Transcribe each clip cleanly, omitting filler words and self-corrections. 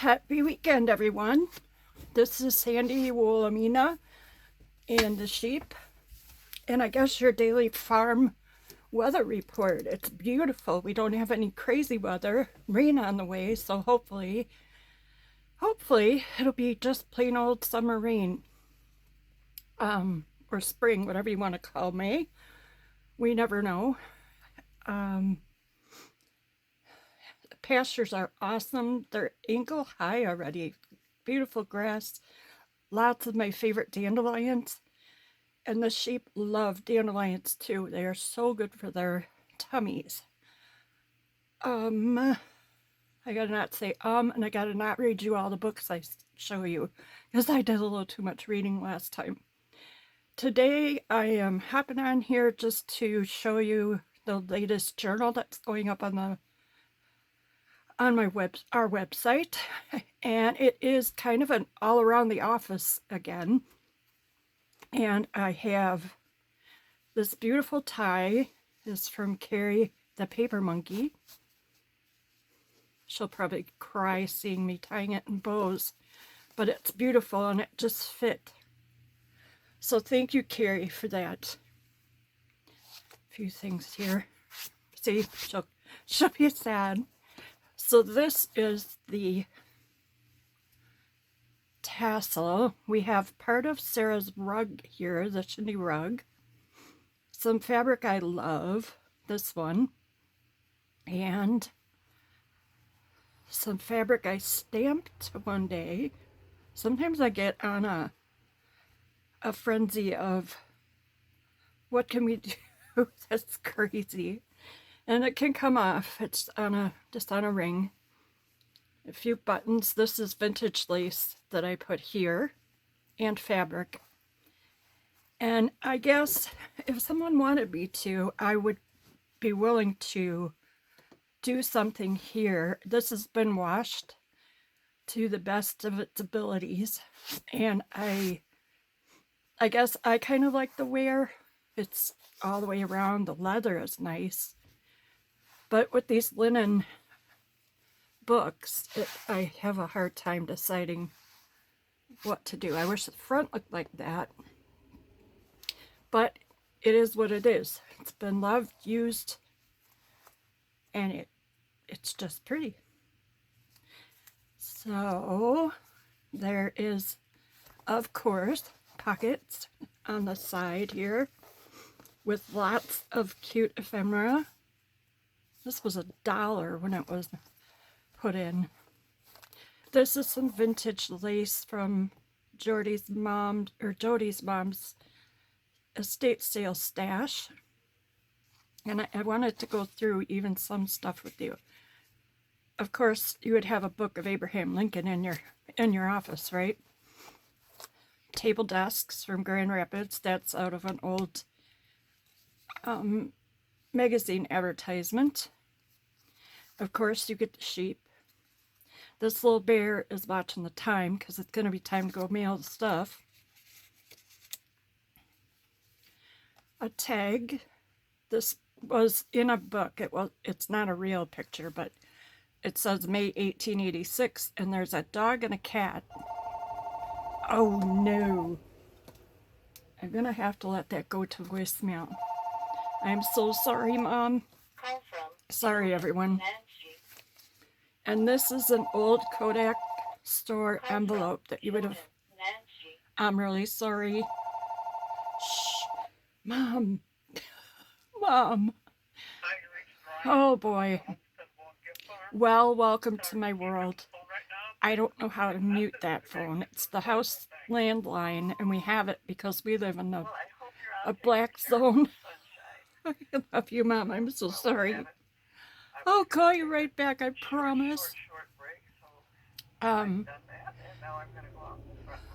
Happy weekend, everyone. This is Sandy Wolamina and the sheep, and I guess your daily farm weather report. It's beautiful. We don't have any crazy weather, rain on the way, so hopefully it'll be just plain old summer rain, or spring, whatever you want to call May. We never know. The pastures are awesome. They're ankle high already. Beautiful grass. Lots of my favorite dandelions. And the sheep love dandelions too. They are so good for their tummies. I gotta not say and I gotta not read you all the books I show you, because I did a little too much reading last time. Today I am hopping on here just to show you the latest journal that's going up on our website, and it is kind of an all around the office again. And I have this beautiful tie. It's from Carrie, the paper monkey. She'll probably cry seeing me tying it in bows, but it's beautiful and it just fit. So thank you, Carrie, for that. A few things here. See, she'll be sad. So this is the tassel. We have part of Sarah's rug here, the shindy rug. Some fabric I love, this one. And some fabric I stamped one day. Sometimes I get on a frenzy of what can we do that's crazy. And it can come off. It's just on a ring. A few buttons. This is vintage lace that I put here, and fabric. And I guess if someone wanted me to, I would be willing to do something here. This has been washed to the best of its abilities, and I guess I kind of like the wear. It's all the way around. The leather is nice. But with these linen books, I have a hard time deciding what to do. I wish the front looked like that, but it is what it is. It's been loved, used, and it's just pretty. So there is, of course, pockets on the side here with lots of cute ephemera. This was $1 when it was put in. This is some vintage lace from Jody's mom's estate sale stash. And I wanted to go through even some stuff with you. Of course, you would have a book of Abraham Lincoln in your office, right? Table desks from Grand Rapids. That's out of an old magazine advertisement. Of course, you get the sheep. This little bear is watching the time because it's going to be time to go mail the stuff. A tag. This was in a book. It's not a real picture, but it says May 1886, and there's a dog and a cat. Oh no. I'm going to have to let that go to voicemail. I'm so sorry, Mom. Sorry, everyone. And this is an old Kodak store envelope that you would have... I'm really sorry. Shh. Mom. Mom. Oh, boy. Well, welcome to my world. I don't know how to mute that phone. It's the house landline, and we have it because we live in a black zone. I love you, Mom. I'm so sorry. I'll call you right back, I promise.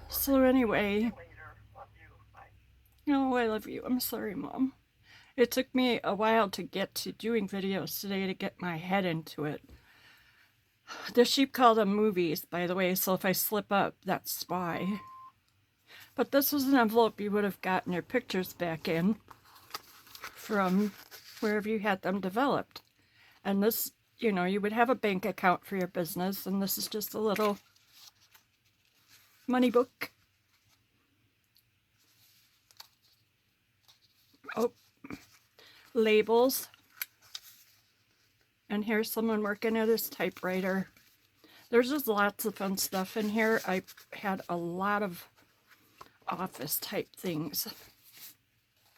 So anyway, oh, I love you. I'm sorry, Mom. It took me a while to get to doing videos today to get my head into it. The sheep call them movies, by the way, so if I slip up, that's why. But this was an envelope you would have gotten your pictures back in from wherever you had them developed. And this you know, you would have a bank account for your business, and this is just a little money book. Oh, labels. And here's someone working at his typewriter. There's just lots of fun stuff in here. I had a lot of office type things.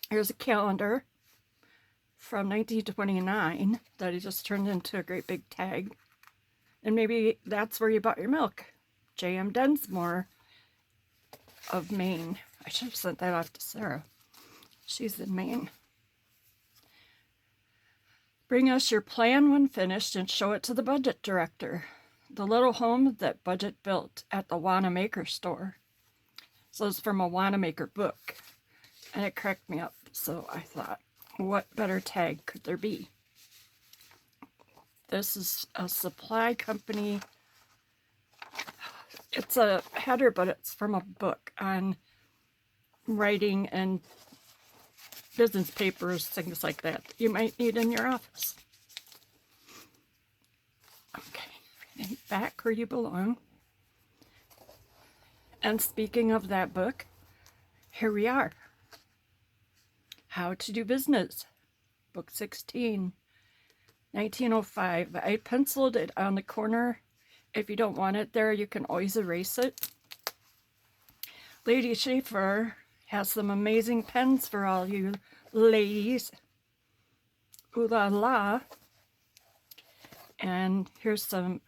Here's a calendar from 1929 that he just turned into a great big tag. And maybe that's where you bought your milk. J.M. Densmore of Maine. I should have sent that off to Sarah. She's in Maine. Bring us your plan when finished and show it to the budget director. The little home that Budget built at the Wanamaker store. So it's from a Wanamaker book. And it cracked me up. So I thought, what better tag could there be? This is a supply company. It's a header, but it's from a book on writing and business papers, things like that you might need in your office. Okay, back where you belong. And speaking of that book, here we are. How to Do Business, book 16, 1905. I penciled it on the corner. If you don't want it there, you can always erase it. Lady Schaefer has some amazing pens for all you ladies. Ooh la la. And here's some,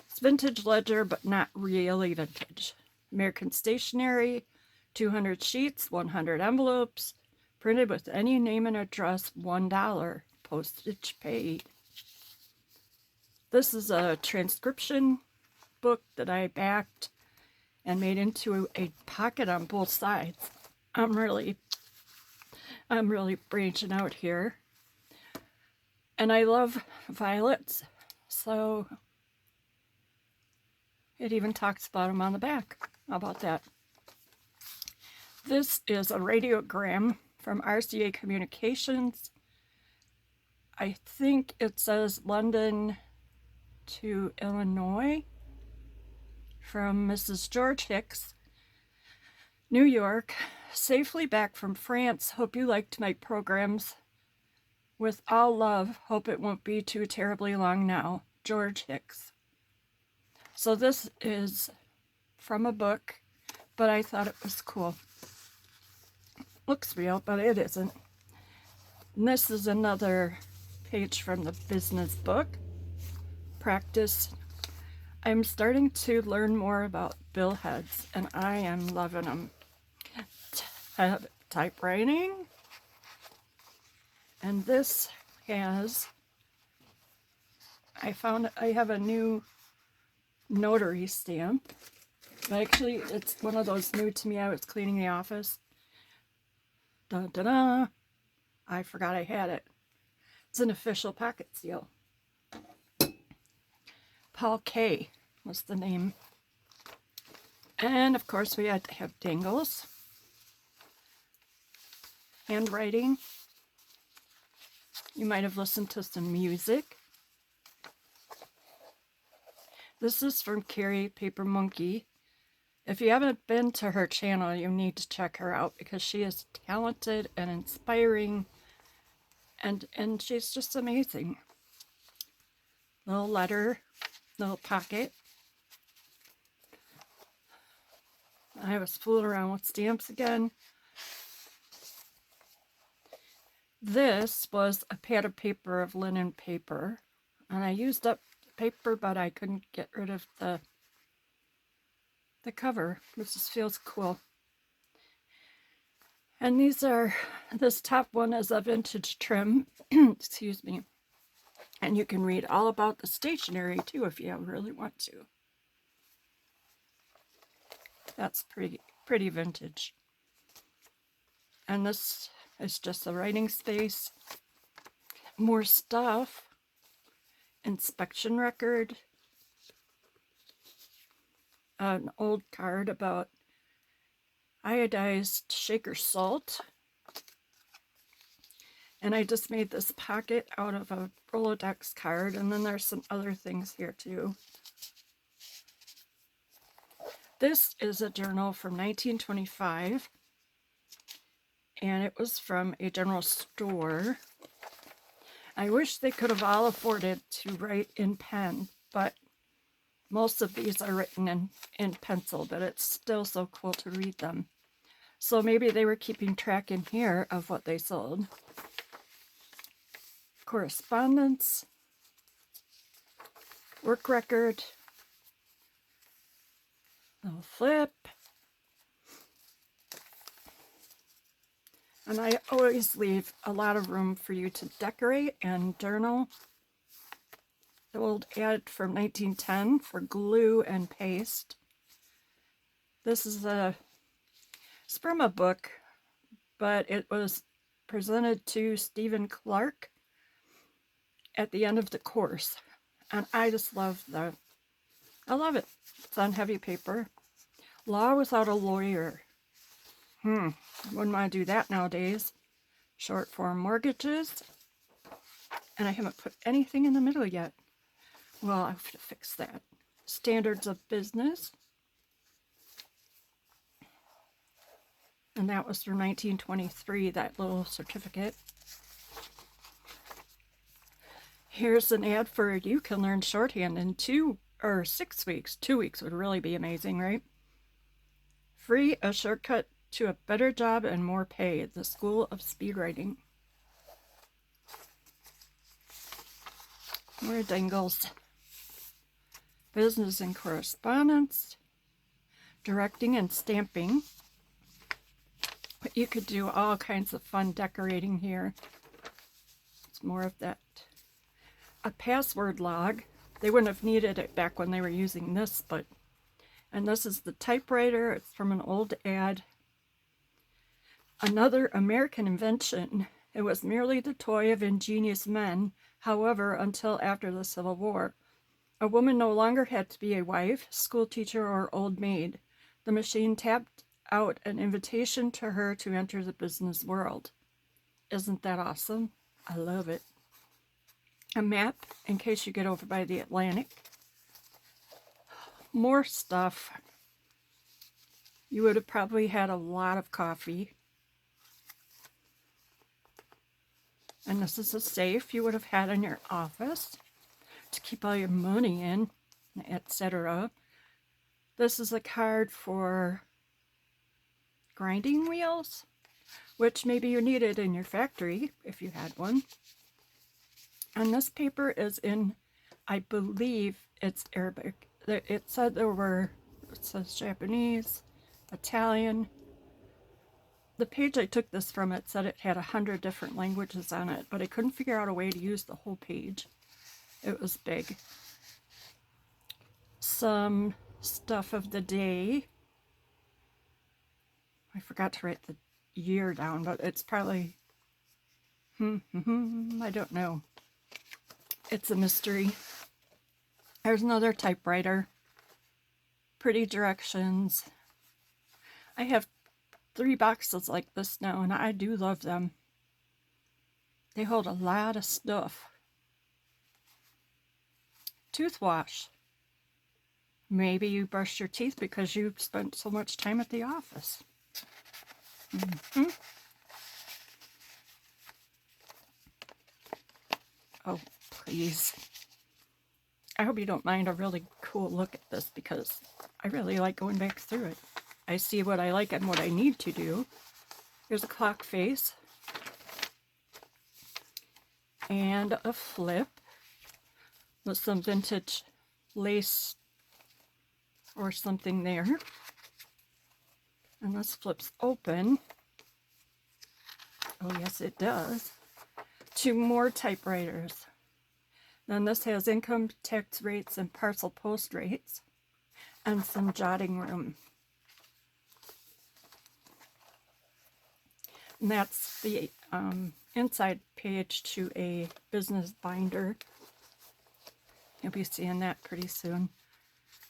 it's vintage ledger, but not really vintage. American Stationery, 200 sheets, 100 envelopes, printed with any name and address, $1, postage paid. This is a transcription book that I backed and made into a pocket on both sides. I'm really branching out here. And I love violets, so it even talks about them on the back. How about that? This is a radiogram from RCA Communications. I think it says London to Illinois. From Mrs. George Hicks, New York. Safely back from France. Hope you liked my programs. With all love. Hope it won't be too terribly long now. George Hicks. So this is from a book, but I thought it was cool. Looks real, but it isn't. And this is another page from the business book. Practice. I'm starting to learn more about billheads, and I am loving them. Typewriting. And this has, I have a new notary stamp. Actually, it's one of those new to me. I was cleaning the office. Dun, dun, dun. I forgot I had it. It's an official pocket seal. Paul K. was the name. And of course we had to have dangles. Handwriting. You might have listened to some music. This is from Carrie, Paper Monkey. If you haven't been to her channel, you need to check her out because she is talented and inspiring, and she's just amazing. Little letter, little pocket. I was fooling around with stamps again. This was a pad of paper of linen paper, and I used up the paper, but I couldn't get rid of the cover. This just feels cool. And this top one is a vintage trim, excuse me. And you can read all about the stationery too if you really want to. That's pretty vintage. And this is just a writing space. More stuff. Inspection record. An old card about iodized shaker salt. And I just made this pocket out of a Rolodex card, and then there's some other things here too. This is a journal from 1925, and it was from a general store. I wish they could have all afforded to write in pen, but most of these are written in pencil, but it's still so cool to read them. So maybe they were keeping track in here of what they sold. Correspondence, work record, little flip. And I always leave a lot of room for you to decorate and journal. The old ad from 1910 for glue and paste. This is it's from a book, but it was presented to Stephen Clark at the end of the course. And I just love I love it. It's on heavy paper. Law without a lawyer. Wouldn't want to do that nowadays. Short form mortgages. And I haven't put anything in the middle yet. Well, I have to fix that. Standards of business. And that was from 1923, that little certificate. Here's an ad for you can learn shorthand in 2 or 6 weeks. 2 weeks would really be amazing, right? Free, a shortcut to a better job and more pay, the School of Speed Writing. More dangles. Business and correspondence. Directing and stamping. But you could do all kinds of fun decorating here. It's more of that. A password log. They wouldn't have needed it back when they were using this, but... And this is the typewriter. It's from an old ad. Another American invention. It was merely the toy of ingenious men. However, until after the Civil War, a woman no longer had to be a wife, schoolteacher, or old maid. The machine tapped out an invitation to her to enter the business world. Isn't that awesome? I love it. A map in case you get over by the Atlantic. More stuff. You would have probably had a lot of coffee. And this is a safe you would have had in your office to keep all your money in, etc. This is a card for grinding wheels, which maybe you needed in your factory if you had one. And this paper is in, I believe it's Arabic. It said it says Japanese, Italian. The page I took this from, it said it had 100 different languages on it, but I couldn't figure out a way to use the whole page. It was big. Some stuff of the day. I forgot to write the year down, but it's probably, I don't know. It's a mystery. There's another typewriter. Pretty directions. I have 3 boxes like this now, and I do love them. They hold a lot of stuff. Toothwash. Maybe you brushed your teeth because you spent so much time at the office. Oh, please. I hope you don't mind a really cool look at this because I really like going back through it. I see what I like and what I need to do. Here's a clock face. And a flip with some vintage lace or something there. And this flips open. Oh yes, it does. 2 more typewriters. Then this has income tax rates and parcel post rates and some jotting room. And that's the inside page to a business binder. You'll be seeing that pretty soon.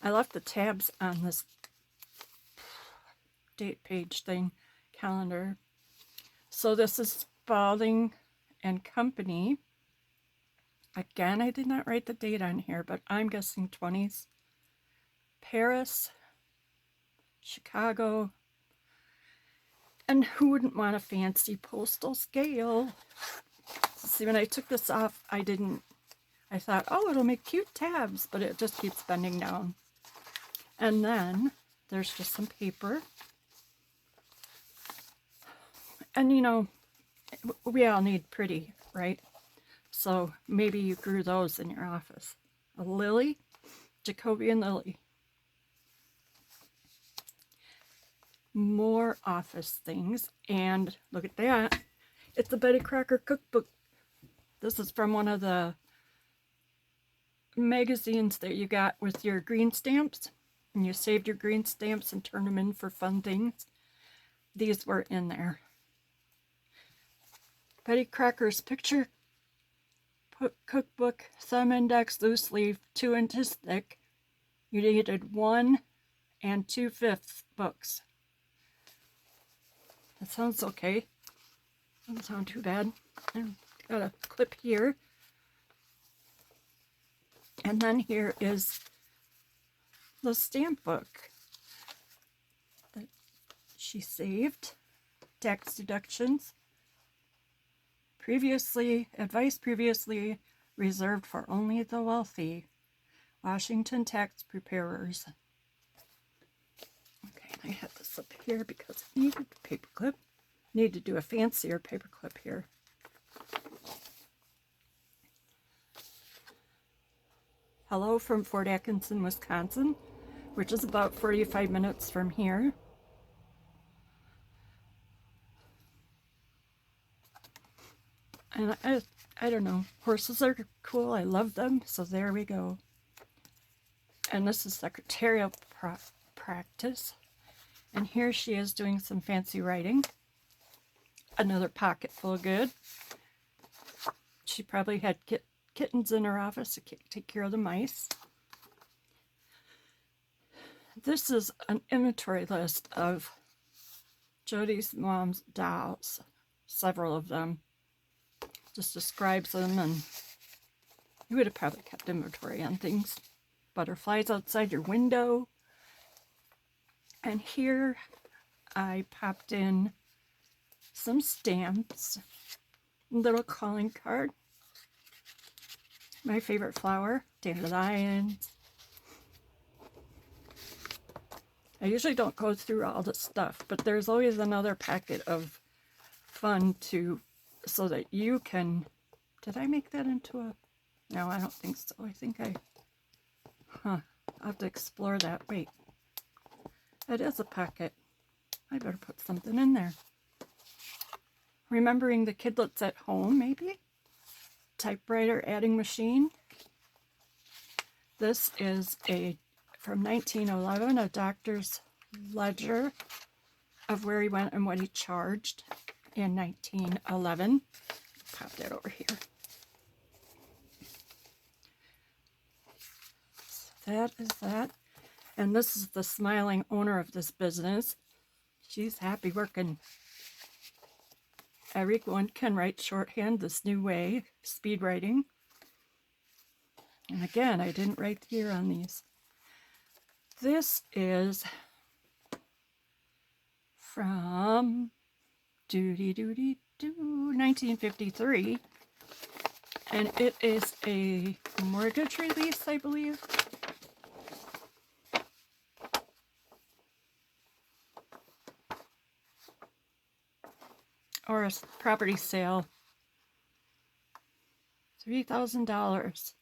I left the tabs on this date page thing, calendar. So this is falling and Company. Again, I did not write the date on here, but I'm guessing 20s. Paris, Chicago, and who wouldn't want a fancy postal scale? See, when I took this off, I thought, oh, it'll make cute tabs, but it just keeps bending down. And then there's just some paper. And you know, we all need pretty, right? So maybe you grew those in your office. A lily, Jacobean lily. More office things, and look at that. It's the Betty Crocker cookbook. This is from one of the magazines that you got with your green stamps, and you saved your green stamps and turned them in for fun things. These were in there. Betty Crocker's picture cookbook, thumb index, loose leaf, 2 inches thick. You needed 1 2/5 books. That sounds okay. Doesn't sound too bad. I've got a clip here. And then here is the stamp book that she saved. Tax deductions. Advice previously reserved for only the wealthy. Washington tax preparers. Okay, I had this up here because I needed a paperclip. Need to do a fancier paperclip here. Hello from Fort Atkinson, Wisconsin, which is about 45 minutes from here. And I don't know, horses are cool, I love them, so there we go. And this is secretarial practice. And here she is doing some fancy writing. Another pocket full of good. She probably had kittens in her office to take care of the mice. This is an inventory list of Jody's mom's dolls, several of them. Just describes them, and you would have probably kept inventory on things. Butterflies outside your window. And here I popped in some stamps, little calling card. My favorite flower, dandelions. I usually don't go through all the stuff, but there's always another packet of fun so that you can, did I make that into a, no, I don't think so. I think I'll have to explore that. Wait, that is a pocket. I better put something in there. Remembering the kidlets at home, maybe? Typewriter adding machine. This is from 1911, a doctor's ledger of where he went and what he charged in 1911. Pop that over here. So that is that. And this is the smiling owner of this business. She's happy working. Everyone can write shorthand this new way, speed writing. And again, I didn't write the year on these. This is from 1953, and it is a mortgage release, I believe. Or a property sale. $3,000.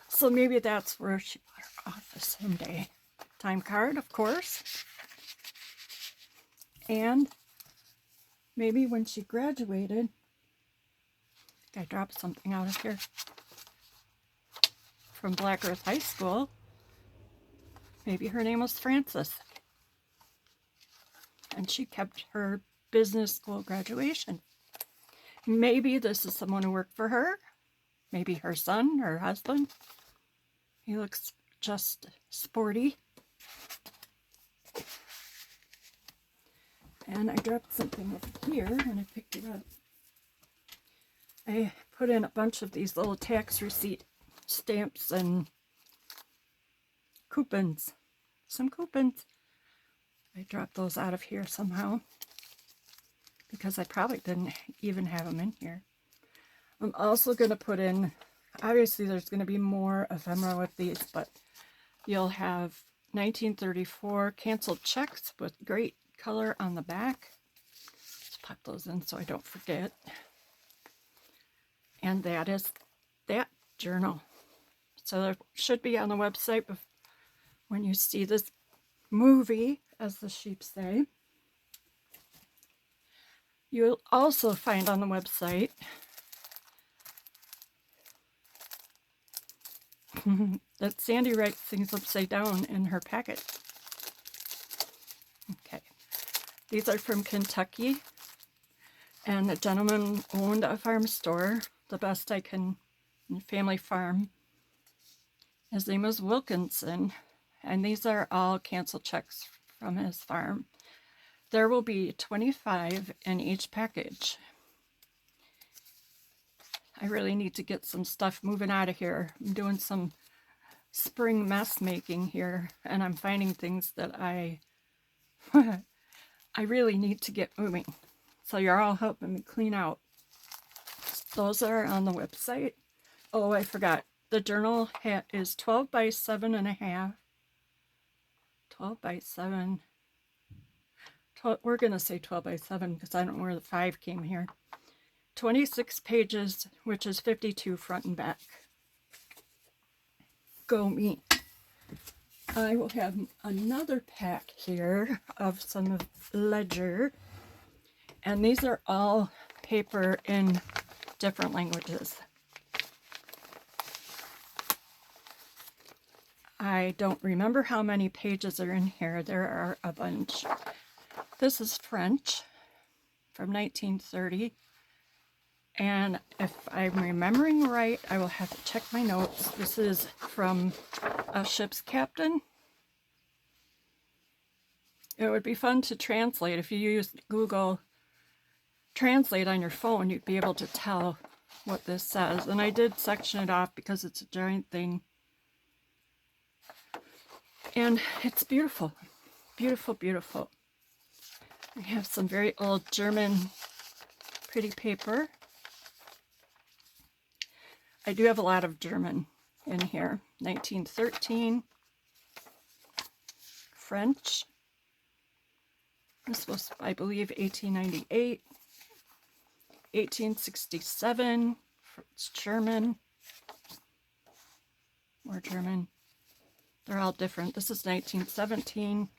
So maybe that's where she bought her office someday. Time card, of course. And maybe when she graduated, I think I dropped something out of here, from Black Earth High School. Maybe her name was Frances. And she kept her business school graduation. Maybe this is someone who worked for her. Maybe her son, her husband. He looks just sporty. And I dropped something over here when I picked it up. I put in a bunch of these little tax receipt stamps and coupons. Some coupons. I dropped those out of here somehow because I probably didn't even have them in here. I'm also going to put in, obviously there's going to be more ephemera with these, but you'll have 1934 canceled checks with great color on the back. Let's pop those in so I don't forget. And that is that journal. So there should be on the website when you see this movie, as the sheep say. You'll also find on the website that Sandy writes things upside down in her packet. Okay, these are from Kentucky, and the gentleman owned a farm store, the best I can, family farm. His name was Wilkinson, and these are all canceled checks from his farm. There will be 25 in each package. I really need to get some stuff moving out of here. I'm doing some spring mess making here, and I'm finding things that I really need to get moving. So you're all helping me clean out. Those are on the website. Oh, I forgot. The journal is 12 by 7.5. 12 by 7. We're going to say 12 by 7 because I don't know where the 5 came here. 26 pages, which is 52 front and back. Go me. I will have another pack here of some of Ledger. And these are all paper in different languages. I don't remember how many pages are in here. There are a bunch. This is French from 1930. And if I'm remembering right, I will have to check my notes. This is from a ship's captain. It would be fun to translate. If you use Google Translate on your phone, you'd be able to tell what this says. And I did section it off because it's a giant thing. And it's beautiful. Beautiful, beautiful. We have some very old German pretty paper. I do have a lot of German in here. 1913. French. This was, I believe, 1898. 1867. It's German. More German. They're all different. This is 1917.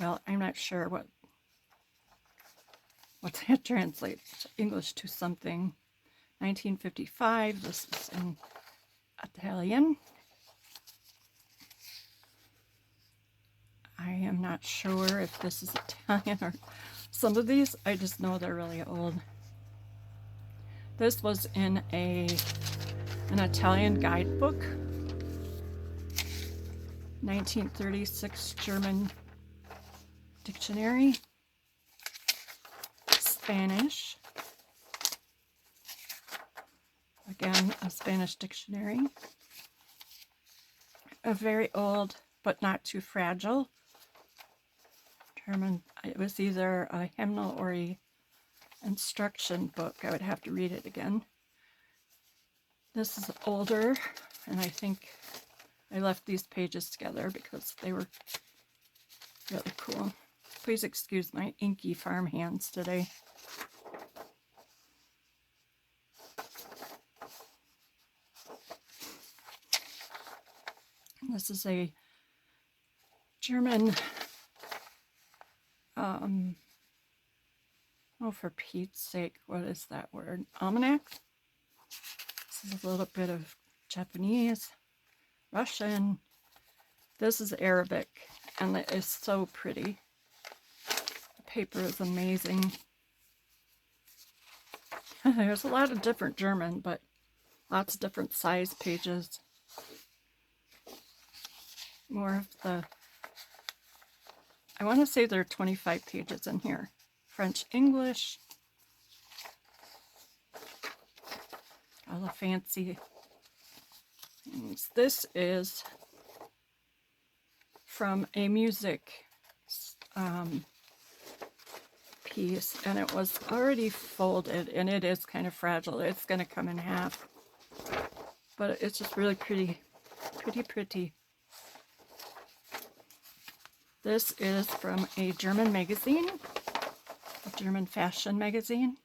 Well, I'm not sure what that translates English to something. 1955. This is in Italian. I am not sure if this is Italian or some of these. I just know they're really old. This was in an Italian guidebook. 1936 German dictionary. Spanish. Again, a Spanish dictionary. A very old, but not too fragile German. It was either a hymnal or a instruction book. I would have to read it again. This is older, and I think I left these pages together because they were really cool. Please excuse my inky farm hands today. This is a German, oh, for Pete's sake, what is that word? Almanac? This is a little bit of Japanese, Russian. This is Arabic, and it is so pretty. The paper is amazing. There's a lot of different German, but lots of different size pages. More of the I want to say there are 25 pages in here. French, English. All the fancy things. This is from a music piece, and it was already folded, and it is kind of fragile. It's going to come in half, but it's just really pretty. This is from a German magazine, a German fashion magazine.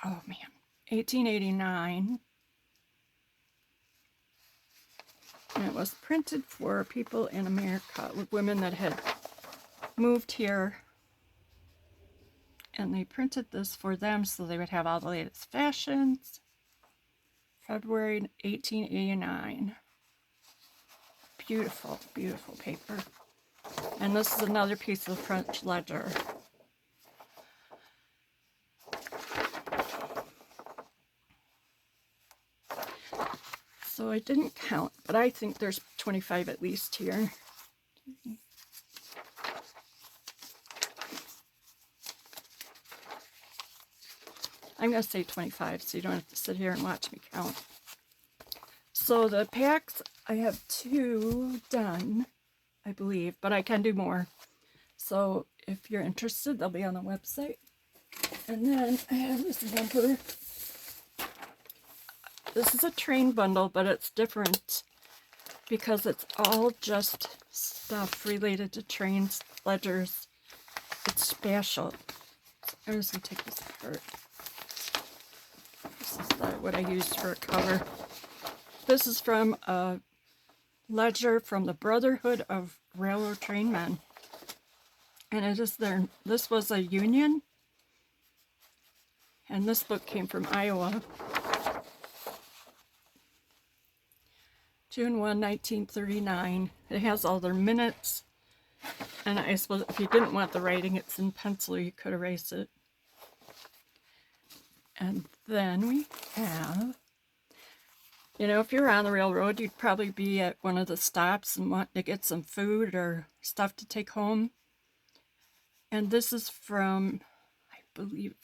Oh man, 1889. And it was printed for people in America, with women that had moved here. And they printed this for them so they would have all the latest fashions. February 1889. Beautiful, beautiful paper. And this is another piece of French ledger. So I didn't count, but I think there's 25 at least here. I'm going to say 25 so you don't have to sit here and watch me count. So the packs, I have 2 done, I believe, but I can do more. So if you're interested, they'll be on the website. And then I have this bumper. This is a train bundle, but it's different because it's all just stuff related to trains, ledgers. It's special. So I'm just going to take this apart. This is what I used for a cover. This is from a ledger from the Brotherhood of Railroad Trainmen. And it is their, this was a union. And this book came from Iowa. June 1, 1939. It has all their minutes. And I suppose if you didn't want the writing, it's in pencil, you could erase it. And then we have, you know, if you're on the railroad, you'd probably be at one of the stops and want to get some food or stuff to take home. And this is from, I believe,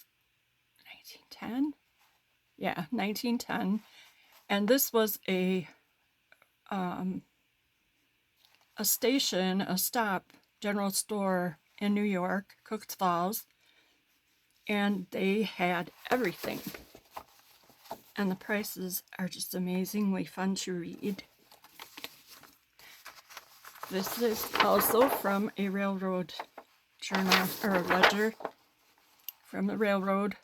1910? Yeah, 1910. And this was a station, a stop, general store in New York, Cooks Falls, and they had everything. And the prices are just amazingly fun to read. This is also from a railroad journal, or a ledger from the railroad.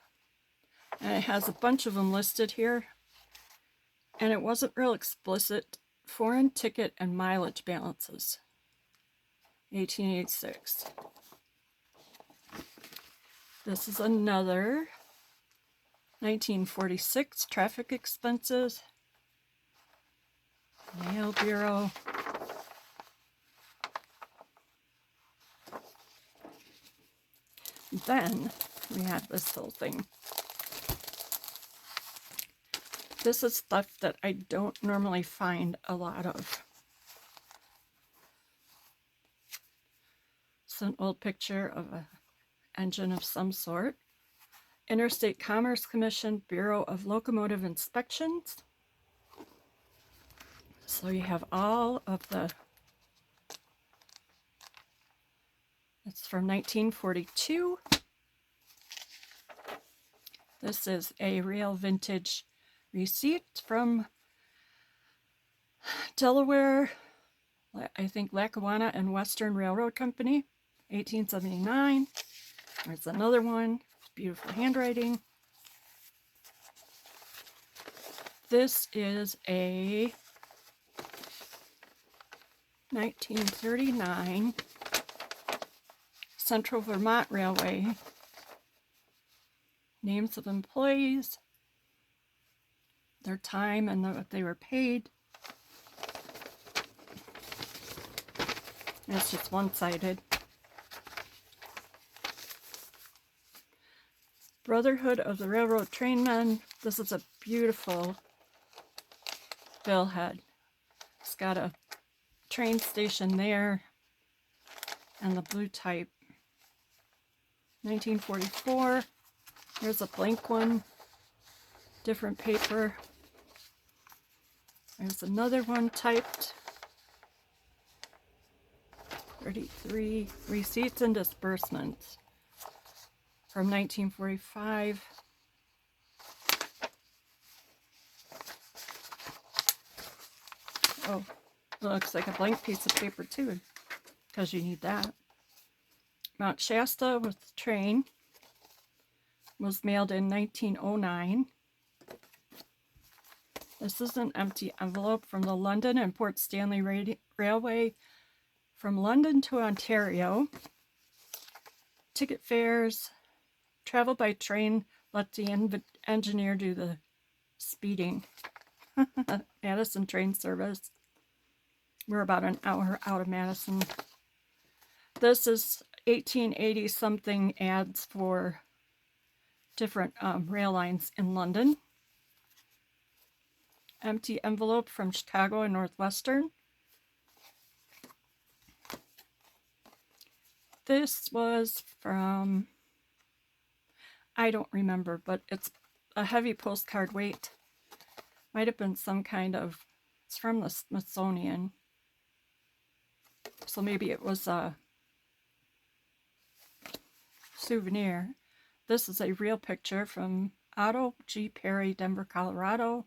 And it has a bunch of them listed here. And it wasn't real explicit. Foreign ticket and mileage balances. 1886. This is another 1946 traffic expenses. Mail Bureau. Then we have this whole thing. This is stuff that I don't normally find a lot of. It's an old picture of an engine of some sort. Interstate Commerce Commission, Bureau of Locomotive Inspections. So you have all of the, it's from 1942. This is a real vintage receipt from Delaware, I think Lackawanna and Western Railroad Company, 1879. There's another one, beautiful handwriting. This is a 1939 Central Vermont Railway. Names of employees, their time, and what they were paid. It's just one-sided. Brotherhood of the Railroad Trainmen. This is a beautiful billhead. It's got a train station there, and the blue type. 1944. There's a blank one. Different paper. There's another one typed. 33. Receipts and disbursements from 1945. Oh, it looks like a blank piece of paper too, because you need that. Mount Shasta with the train was mailed in 1909. This is an empty envelope from the London and Port Stanley Railway from London to Ontario. Ticket fares, travel by train, let the engineer do the speeding. Madison train service. We're about an hour out of Madison. This is 1880 something ads for different rail lines in London. Empty envelope from Chicago and Northwestern. This was from, I don't remember, but it's a heavy postcard weight. Might have been some kind of, it's from the Smithsonian. So maybe it was a souvenir. This is a real picture from Otto G. Perry, Denver, Colorado.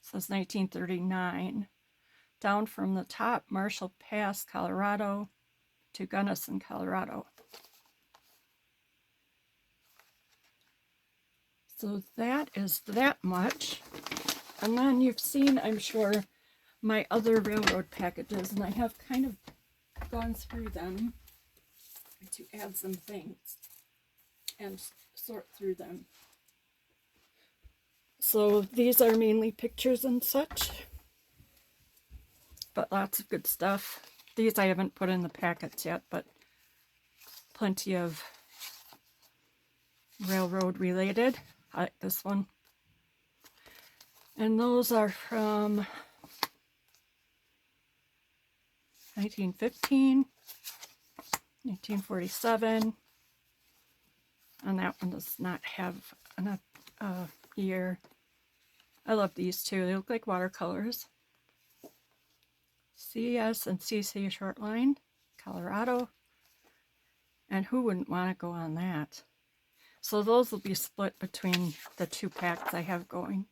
It says 1939. Down from the top, Marshall Pass, Colorado, to Gunnison, Colorado. So that is that much. And then you've seen, I'm sure, my other railroad packages, and I have kind of gone through them to add some things and sort through them. So these are mainly pictures and such, but lots of good stuff. These I haven't put in the packets yet, but plenty of railroad related. I like this one. And those are from 1915, 1947, and that one does not have a year. I love these too. They look like watercolors. CS and CC Shortline, Colorado. And who wouldn't want to go on that? So those will be split between the two packs I have going.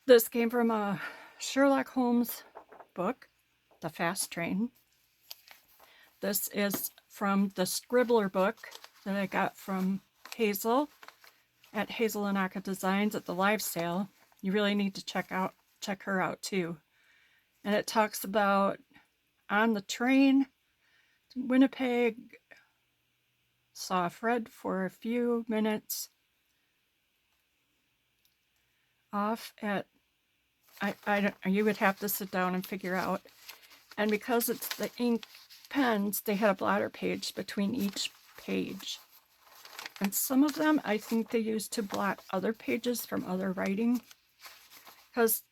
This came from a Sherlock Holmes book, The Fast Train. This is from the Scribbler book that I got from Hazel at Hazel and Aka Designs at the live sale. You really need to check her out too. And it talks about on the train to Winnipeg, saw Fred for a few minutes off at, I don't, you would have to sit down and figure out. And because it's the ink pens, they had a blotter page between each page. And some of them I think they used to blot other pages from other writing. Because,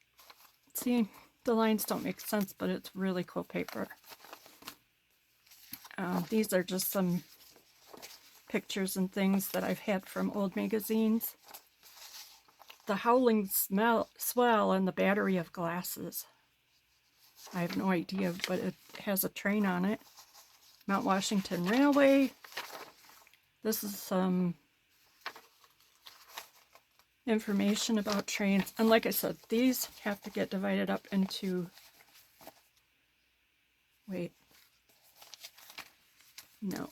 see, the lines don't make sense, but it's really cool paper. These are just some pictures and things that I've had from old magazines. The Howling Swell and the Battery of Glasses. I have no idea, but it has a train on it. Mount Washington Railway. This is some information about trains. And like I said, these have to get divided up into... Wait. No.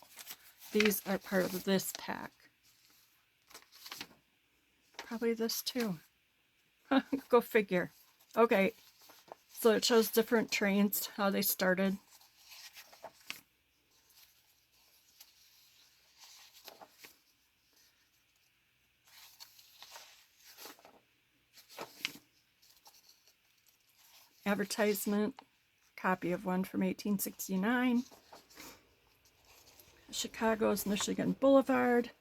These are part of this pack. Probably this too. Go figure. Okay. So it shows different trains, how they started. Advertisement, copy of one from 1869. Chicago's Michigan Boulevard.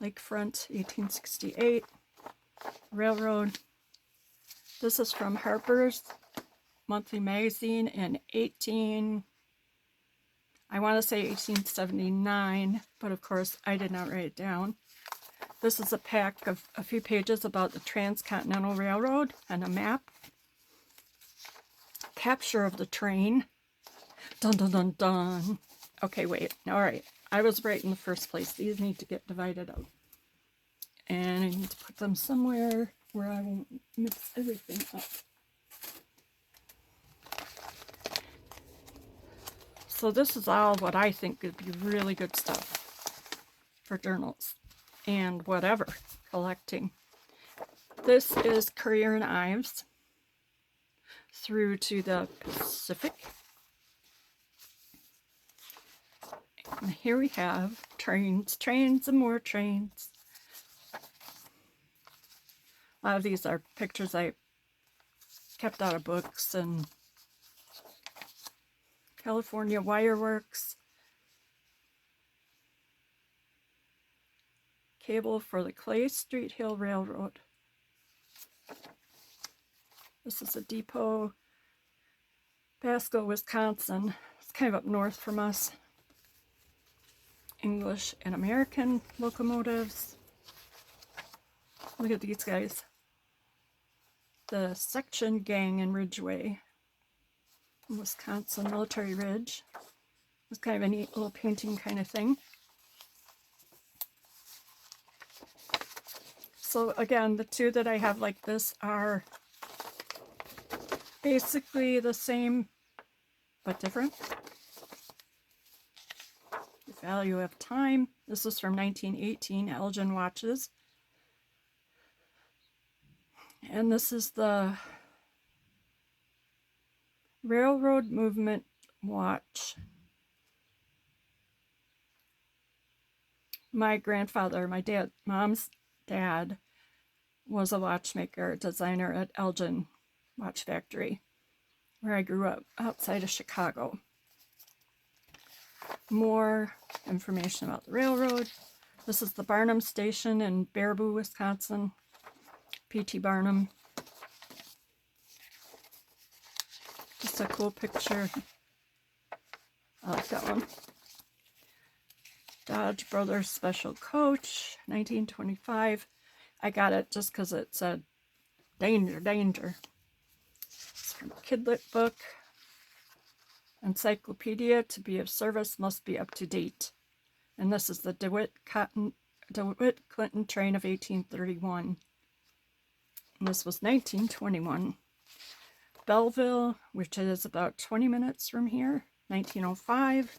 Lakefront, 1868. Railroad. This is from Harper's Monthly Magazine in I want to say 1879, but of course I did not write it down. This is a pack of a few pages about the Transcontinental Railroad and a map. Capture of the train. Dun dun dun dun. Okay, wait. All right. I was right in the first place. These need to get divided up. And I need to put them somewhere where I won't mix everything up. So this is all what I think would be really good stuff for journals and whatever, collecting. This is Career and Ives through to the Pacific. And here we have trains, trains, and more trains. A lot of these are pictures I kept out of books, and California Wireworks. Cable for the Clay Street Hill Railroad. This is a depot, Pasco, Wisconsin. It's kind of up north from us. English and American locomotives. Look at these guys. The section gang in Ridgeway, Wisconsin, Military Ridge. It's kind of a neat little painting kind of thing. So again, the two that I have like this are basically the same but different. The Value of Time. This is from 1918, Elgin watches. And this is the Railroad Movement watch. My grandfather, mom's dad, was a watchmaker, designer at Elgin Watch Factory, where I grew up outside of Chicago. More information about the railroad. This is the Barnum Station in Baraboo, Wisconsin. P.T. Barnum. Just a cool picture. I like that one. Dodge Brothers Special Coach, 1925. I got it just because it said, danger, danger. It's from a Kidlit book. Encyclopedia, to be of service must be up to date. And this is the DeWitt Clinton train of 1831. And this was 1921. Belleville, which is about 20 minutes from here, 1905.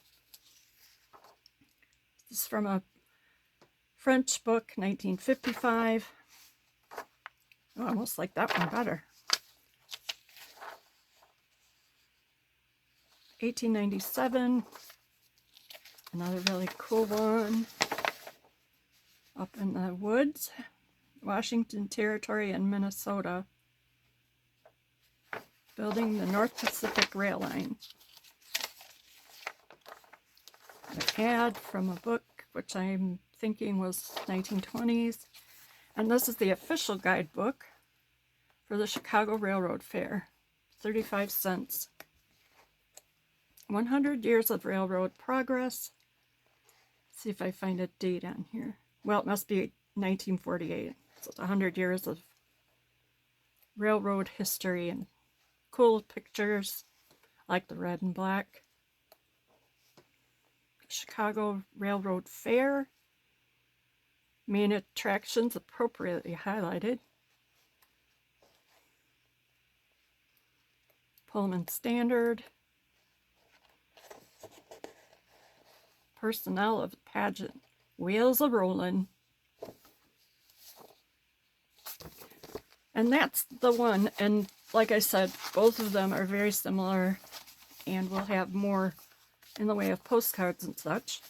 This is from a French book, 1955. Oh, I almost like that one better. 1897. Another really cool one. Up in the woods, Washington Territory and Minnesota. Building the North Pacific Rail Line. An ad from a book, which I'm thinking was 1920s. And this is the official guidebook for the Chicago Railroad Fair. 35 cents. 100 years of railroad progress. Let's see if I find a date on here. Well, it must be 1948. So it's 100 years of railroad history and cool pictures, like the red and black. Chicago Railroad Fair. Main attractions appropriately highlighted. Pullman Standard. Personnel of the pageant. Wheels a-rollin'. And that's the one. And like I said, both of them are very similar. And we'll have more in the way of postcards and such.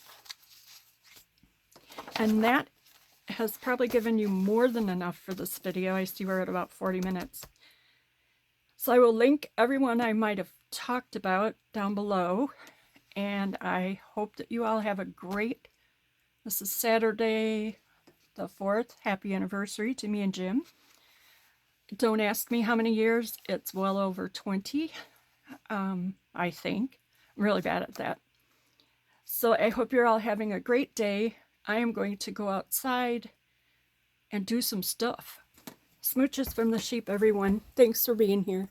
And that has probably given you more than enough for this video. I see we're at about 40 minutes. So I will link everyone I might have talked about down below. And I hope that you all have a great, this is Saturday the 4th, happy anniversary to me and Jim. Don't ask me how many years. It's well over 20, I think. I'm really bad at that. So I hope you're all having a great day. I am going to go outside and do some stuff. Smooches from the sheep, everyone. Thanks for being here.